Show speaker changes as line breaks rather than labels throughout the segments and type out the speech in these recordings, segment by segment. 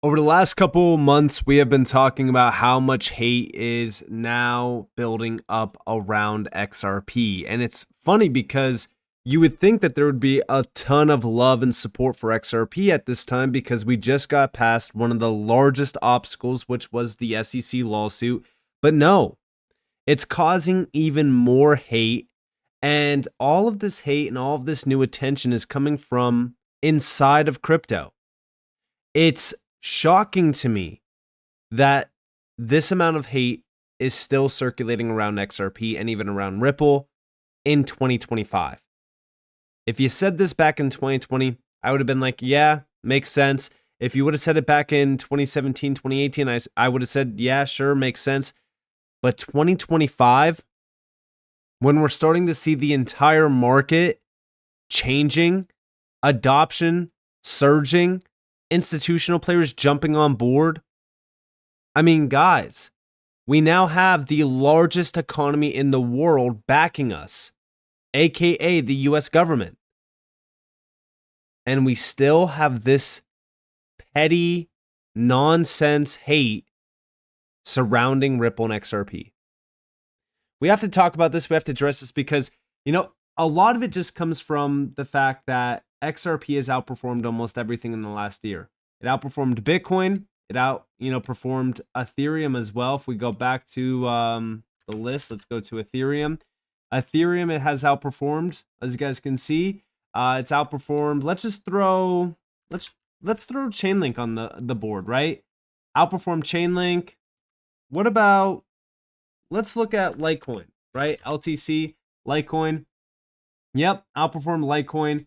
Over the last couple months, we have been talking about how much hate is now building up around XRP. And it's funny because you would think that there would be a ton of love and support for XRP at this time because we just got past one of the largest obstacles, which was the SEC lawsuit. But no, it's causing even more hate. And all of this hate and all of this new attention is coming from inside of crypto. It's shocking to me that this amount of hate is still circulating around XRP and even around Ripple in 2025. If you said this back in 2020, I would have been like, yeah, makes sense. If you would have said it back in 2017, 2018, I would have said, yeah, sure, makes sense. But 2025, when we're starting to see the entire market changing, adoption surging, institutional players jumping on board. I mean, guys, we now have the largest economy in the world backing us, aka the US government. And we still have this petty nonsense hate surrounding Ripple and XRP. We have to talk about this. We have to address this because, a lot of it just comes from the fact that XRP has outperformed almost everything in the last year. It outperformed Bitcoin. It performed Ethereum as well. If we go back to the list, let's go to Ethereum. Ethereum, it has outperformed, as you guys can see. It's outperformed. Let's throw Chainlink on the board, right? Outperformed Chainlink. What about, let's look at Litecoin, right? LTC, Litecoin. Yep, outperformed Litecoin.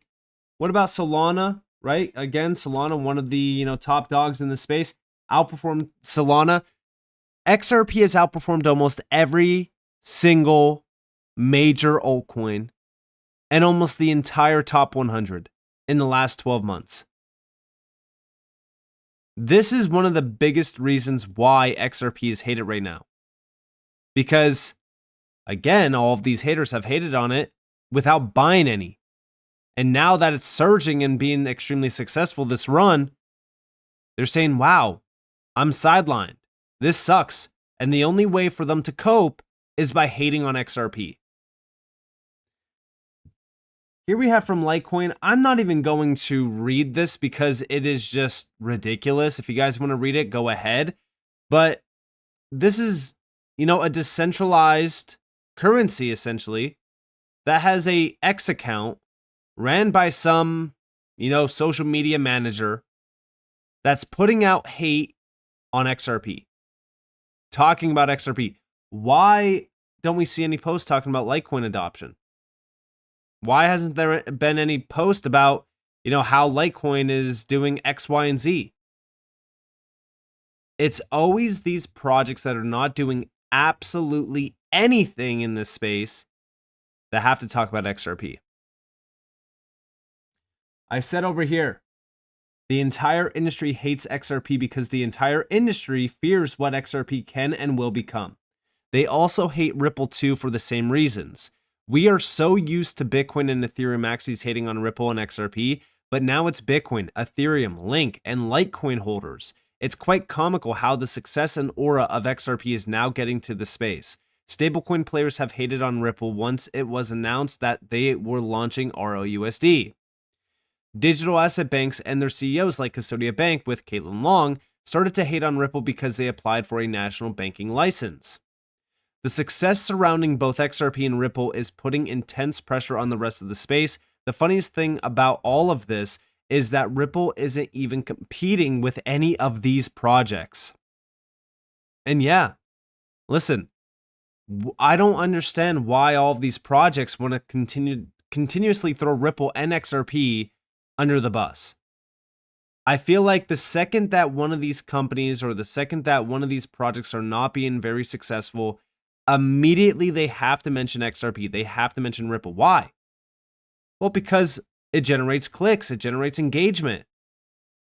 What about Solana, right? Again, Solana, one of the top dogs in the space, outperformed Solana. XRP has outperformed almost every single major altcoin and almost the entire top 100 in the last 12 months. This is one of the biggest reasons why XRP is hated right now. Because, again, all of these haters have hated on it without buying any. And now that it's surging and being extremely successful this run, they're saying, wow, I'm sidelined. This sucks. And the only way for them to cope is by hating on XRP. Here we have from Litecoin. I'm not even going to read this because it is just ridiculous. If you guys want to read it, go ahead. But this is, a decentralized currency, essentially, that has a X account ran by some, social media manager that's putting out hate on XRP, talking about XRP. Why don't we see any posts talking about Litecoin adoption? Why hasn't there been any post about, how Litecoin is doing X, Y, and Z? It's always these projects that are not doing absolutely anything in this space that have to talk about XRP. I said over here, the entire industry hates XRP because the entire industry fears what XRP can and will become. They also hate Ripple too for the same reasons. We are so used to Bitcoin and Ethereum maxis hating on Ripple and XRP, but now it's Bitcoin, Ethereum, Link, and Litecoin holders. It's quite comical how the success and aura of XRP is now getting to the space. Stablecoin players have hated on Ripple once it was announced that they were launching RLUSD. Digital asset banks and their CEOs like Custodia Bank with Caitlin Long started to hate on Ripple because they applied for a national banking license. The success surrounding both XRP and Ripple is putting intense pressure on the rest of the space. The funniest thing about all of this is that Ripple isn't even competing with any of these projects. And yeah, listen, I don't understand why all of these projects want to continuously throw Ripple and XRP under the bus. I feel like the second that one of these companies or the second that one of these projects are not being very successful, immediately they have to mention XRP. They have to mention Ripple. Why? Well, because it generates clicks. It generates engagement.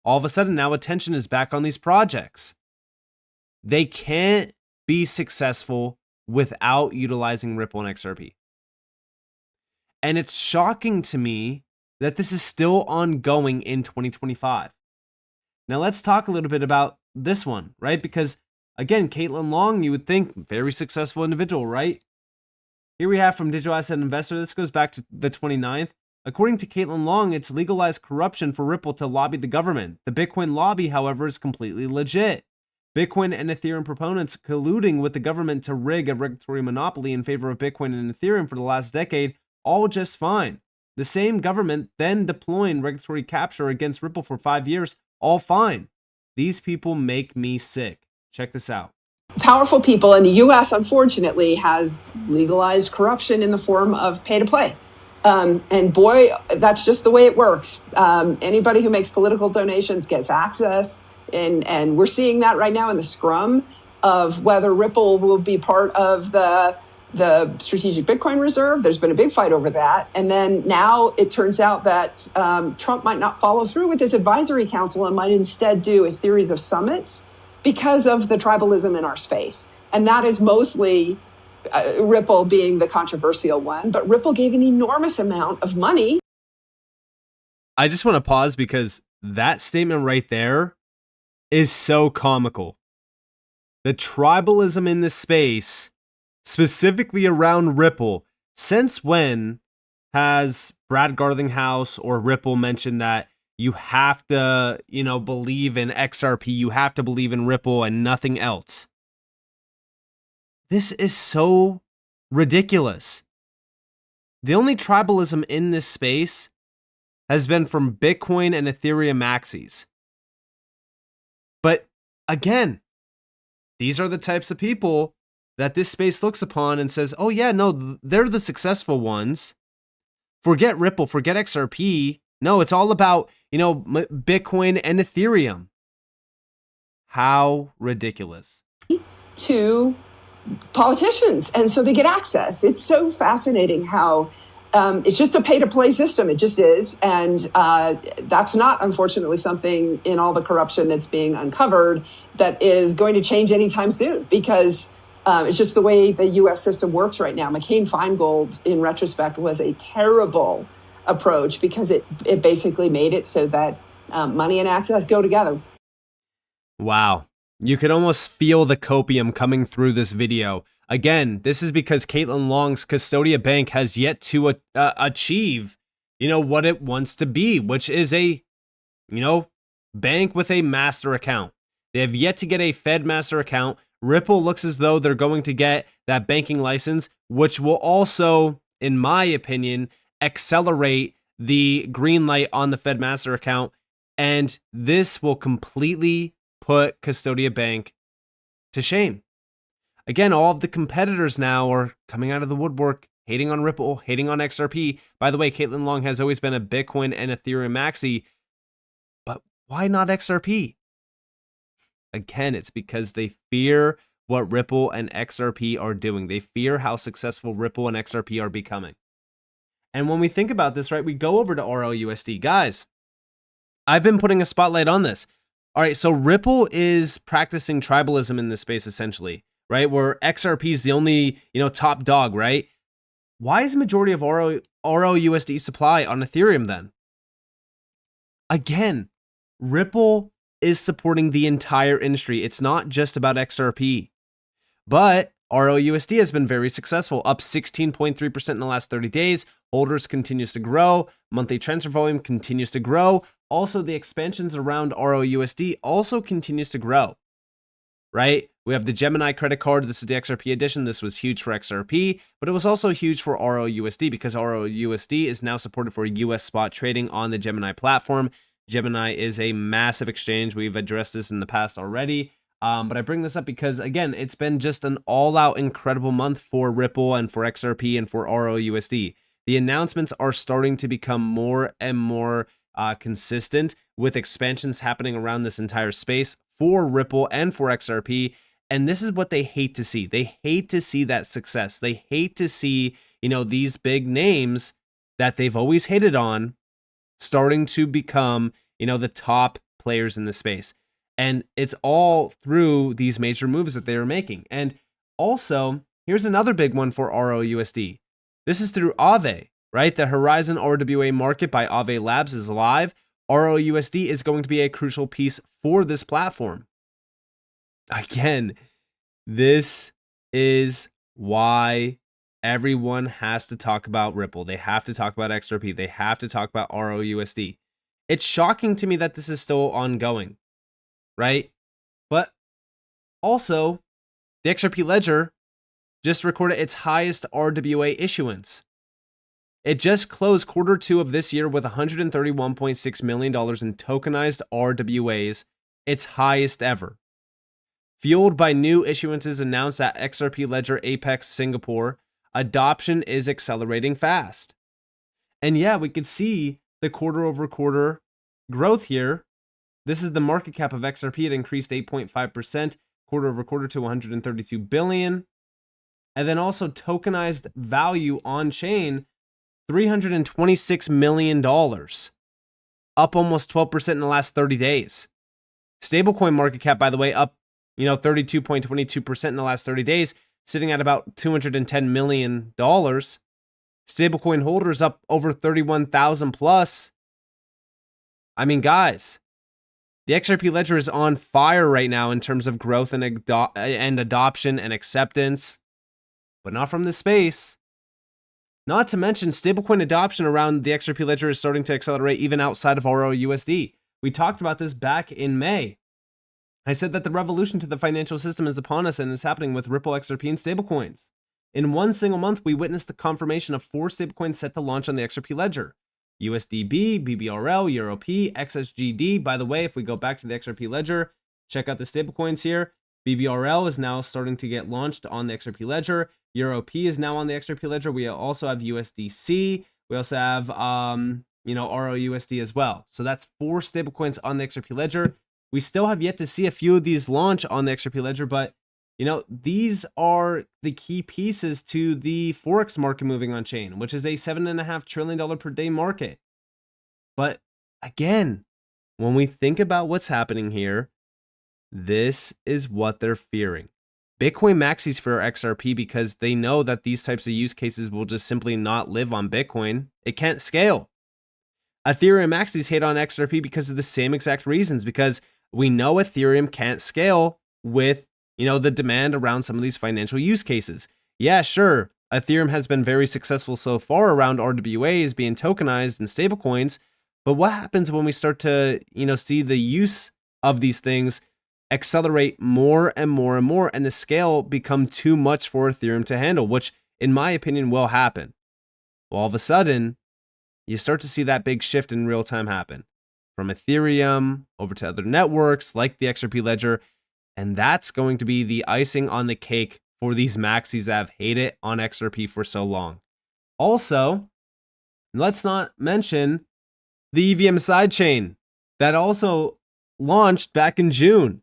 All of a sudden, now attention is back on these projects. They can't be successful without utilizing Ripple and XRP. And it's shocking to me that this is still ongoing in 2025. Now let's talk a little bit about this one, right? Because again, Caitlin Long, you would think very successful individual, right? Here we have from Digital Asset Investor. This goes back to the 29th. According to Caitlin Long, it's legalized corruption for Ripple to lobby the government. The Bitcoin lobby, however, is completely legit. Bitcoin and Ethereum proponents colluding with the government to rig a regulatory monopoly in favor of Bitcoin and Ethereum for the last decade, all just fine. The same government then deploying regulatory capture against Ripple for 5 years, all fine. These people make me sick. Check this out.
Powerful people in the US, unfortunately, has legalized corruption in the form of pay to play. And boy, that's just the way it works. Anybody who makes political donations gets access. And we're seeing that right now in the scrum of whether Ripple will be part of the strategic Bitcoin reserve. There's been a big fight over that. And then now it turns out that Trump might not follow through with his advisory council and might instead do a series of summits because of the tribalism in our space. And that is mostly Ripple being the controversial one. But Ripple gave an enormous amount of money.
I just want to pause because that statement right there is so comical. The tribalism in this space, specifically around Ripple, since when has Brad Garlinghouse or Ripple mentioned that you have to, believe in XRP, you have to believe in Ripple and nothing else? This is so ridiculous. The only tribalism in this space has been from Bitcoin and Ethereum maxis. But again, these are the types of people that this space looks upon and says, oh yeah, no, they're the successful ones. Forget Ripple, forget XRP. No, it's all about, Bitcoin and Ethereum. How ridiculous.
To politicians. And so they get access. It's so fascinating how it's just a pay-to-play system. It just is. And that's not, unfortunately, something in all the corruption that's being uncovered that is going to change anytime soon, because it's just the way the U.S. system works right now. McCain-Feingold, in retrospect, was a terrible approach because it basically made it so that money and access go together.
Wow. You could almost feel the copium coming through this video. Again, this is because Caitlin Long's Custodia Bank has yet to achieve, what it wants to be, which is a, bank with a master account. They have yet to get a Fed master account. Ripple looks as though they're going to get that banking license, which will also, in my opinion, accelerate the green light on the Fed master account. And this will completely put Custodia Bank to shame. Again, all of the competitors now are coming out of the woodwork, hating on Ripple, hating on XRP. By the way, Caitlin Long has always been a Bitcoin and Ethereum maxi, but why not XRP? Again, it's because they fear what Ripple and XRP are doing. They fear how successful Ripple and XRP are becoming. And when we think about this, right, we go over to RLUSD. Guys, I've been putting a spotlight on this. All right, so Ripple is practicing tribalism in this space, essentially, right? Where XRP is the only, top dog, right? Why is the majority of RLUSD supply on Ethereum then? Again, Ripple is supporting the entire industry. It's not just about XRP. But RLUSD has been very successful, up 16.3% in the last 30 days. Holders continues to grow. Monthly transfer volume continues to grow. Also, the expansions around RLUSD also continues to grow, right? We have the Gemini credit card. This is the XRP edition. This was huge for XRP, but it was also huge for RLUSD because RLUSD is now supported for US spot trading on the Gemini platform. Gemini is a massive exchange. We've addressed this in the past already. But I bring this up because, again, it's been just an all-out incredible month for Ripple and for XRP and for RLUSD. The announcements are starting to become more and more consistent with expansions happening around this entire space for Ripple and for XRP. And this is what they hate to see. They hate to see that success. They hate to see, these big names that they've always hated on starting to become, the top players in the space. And it's all through these major moves that they are making. And also, here's another big one for RLUSD. This is through Aave, right? The Horizon RWA market by Aave Labs is live. RLUSD is going to be a crucial piece for this platform. Again, this is why everyone has to talk about Ripple. They have to talk about XRP. They have to talk about RLUSD. It's shocking to me that this is still ongoing, right? But also, the XRP ledger just recorded its highest RWA issuance. It just closed Q2 of this year with $131.6 million in tokenized RWAs, its highest ever. Fueled by new issuances announced at XRP Ledger Apex Singapore, adoption is accelerating fast. And yeah, we could see the quarter-over-quarter growth here. This is the market cap of XRP. It increased 8.5% quarter-over-quarter to 132 billion. And then also tokenized value on chain, $326 million, up almost 12% in the last 30 days. Stablecoin market cap, by the way, up 32.22% in the last 30 days, sitting at about $210 million. Stablecoin holders up over 31,000 plus. I mean, guys, the XRP ledger is on fire right now in terms of growth and adoption and acceptance, but not from this space. Not to mention, stablecoin adoption around the XRP ledger is starting to accelerate even outside of RLUSD. We talked about this back in May. I said that the revolution to the financial system is upon us and is happening with Ripple, XRP, and stablecoins. In one single month, we witnessed the confirmation of 4 stablecoins set to launch on the XRP ledger. USDB, BBRL, EuroP, XSGD. By the way, if we go back to the XRP ledger, check out the stablecoins here. BBRL is now starting to get launched on the XRP ledger. EuroP is now on the XRP ledger. We also have USDC. We also have, RLUSD as well. So that's 4 stablecoins on the XRP ledger. We still have yet to see a few of these launch on the XRP ledger, but these are the key pieces to the Forex market moving on chain, which is a $7.5 trillion per day market. But again, when we think about what's happening here, this is what they're fearing. Bitcoin maxis for XRP because they know that these types of use cases will just simply not live on Bitcoin. It can't scale. Ethereum maxis hate on XRP because of the same exact reasons, because we know Ethereum can't scale with, the demand around some of these financial use cases. Yeah, sure, Ethereum has been very successful so far around RWAs being tokenized and stablecoins, but what happens when we start to, see the use of these things accelerate more and more and more, and the scale become too much for Ethereum to handle, which in my opinion will happen? Well, all of a sudden, you start to see that big shift in real time happen from Ethereum over to other networks like the XRP ledger. And that's going to be the icing on the cake for these maxis that have hated on XRP for so long. Also, let's not mention the EVM sidechain that also launched back in June.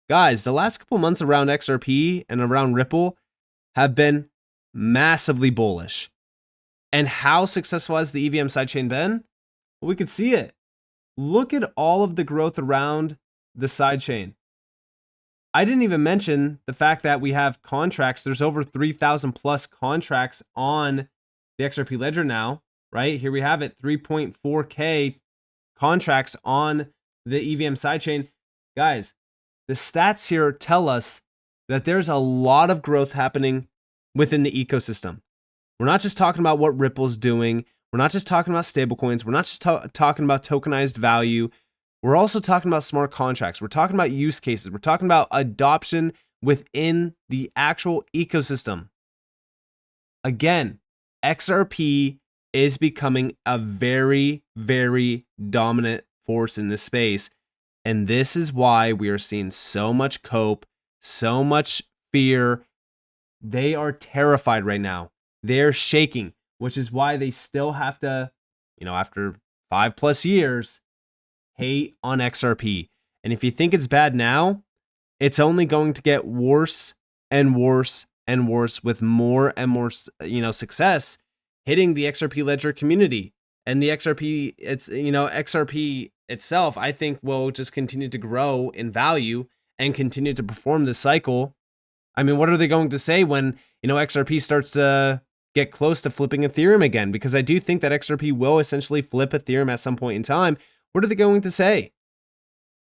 Guys, the last couple months around XRP and around Ripple have been massively bullish. And how successful has the EVM sidechain been? Well, we could see it. Look at all of the growth around the sidechain. I didn't even mention the fact that we have contracts. There's over 3,000 plus contracts on the XRP ledger now, right? Here we have it, 3.4K contracts on the EVM sidechain. Guys, the stats here tell us that there's a lot of growth happening within the ecosystem. We're not just talking about what Ripple's doing. We're not just talking about stablecoins. We're not just talking about tokenized value. We're also talking about smart contracts. We're talking about use cases. We're talking about adoption within the actual ecosystem. Again, XRP is becoming a very, very dominant force in this space. And this is why we are seeing so much cope, so much fear. They are terrified right now. They're shaking, which is why they still have to, after 5+ years, hate on XRP. And if you think it's bad now, it's only going to get worse and worse and worse with more and more, success hitting the XRP ledger community. And the XRP, XRP itself, I think will just continue to grow in value and continue to perform this cycle. I mean, what are they going to say when, XRP starts to get close to flipping Ethereum again? Because I do think that XRP will essentially flip Ethereum at some point in time, What are they going to say?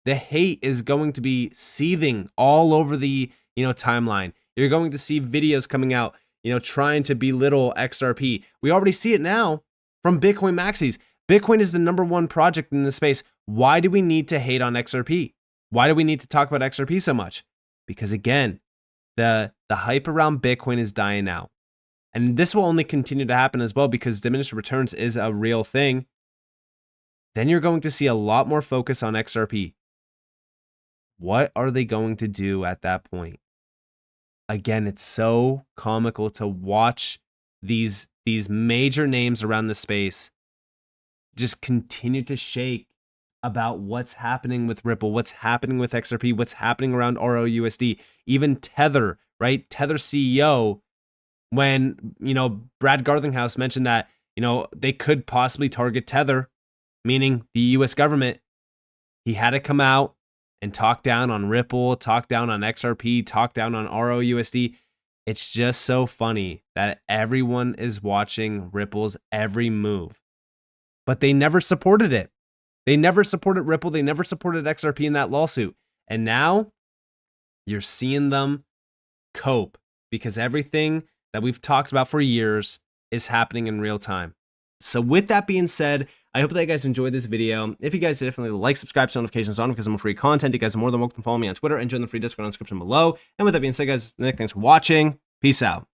The hate is going to be seething all over the, timeline. You're going to see videos coming out, trying to belittle XRP. We already see it now from Bitcoin maxis. Bitcoin is the #1 project in this space. Why do we need to hate on XRP? Why do we need to talk about XRP so much? Because again, the hype around Bitcoin is dying out. And this will only continue to happen as well because diminished returns is a real thing. Then you're going to see a lot more focus on XRP. What are they going to do at that point? Again, it's so comical to watch these major names around the space just continue to shake about what's happening with Ripple, what's happening with XRP, what's happening around RLUSD, even Tether, right? Tether CEO, when, Brad Garlinghouse mentioned that, they could possibly target Tether, meaning the US government, he had to come out and talk down on Ripple, talk down on XRP, talk down on RLUSD. It's just so funny that everyone is watching Ripple's every move, but they never supported it. They never supported Ripple. They never supported XRP in that lawsuit. And now you're seeing them cope because everything that we've talked about for years is happening in real time. So with that being said, I hope that you guys enjoyed this video. If you guys definitely like, subscribe, turn notifications on because I'm free content. You guys are more than welcome to follow me on Twitter and join the free Discord on the description below. And with that being said, guys, Nick, thanks for watching. Peace out.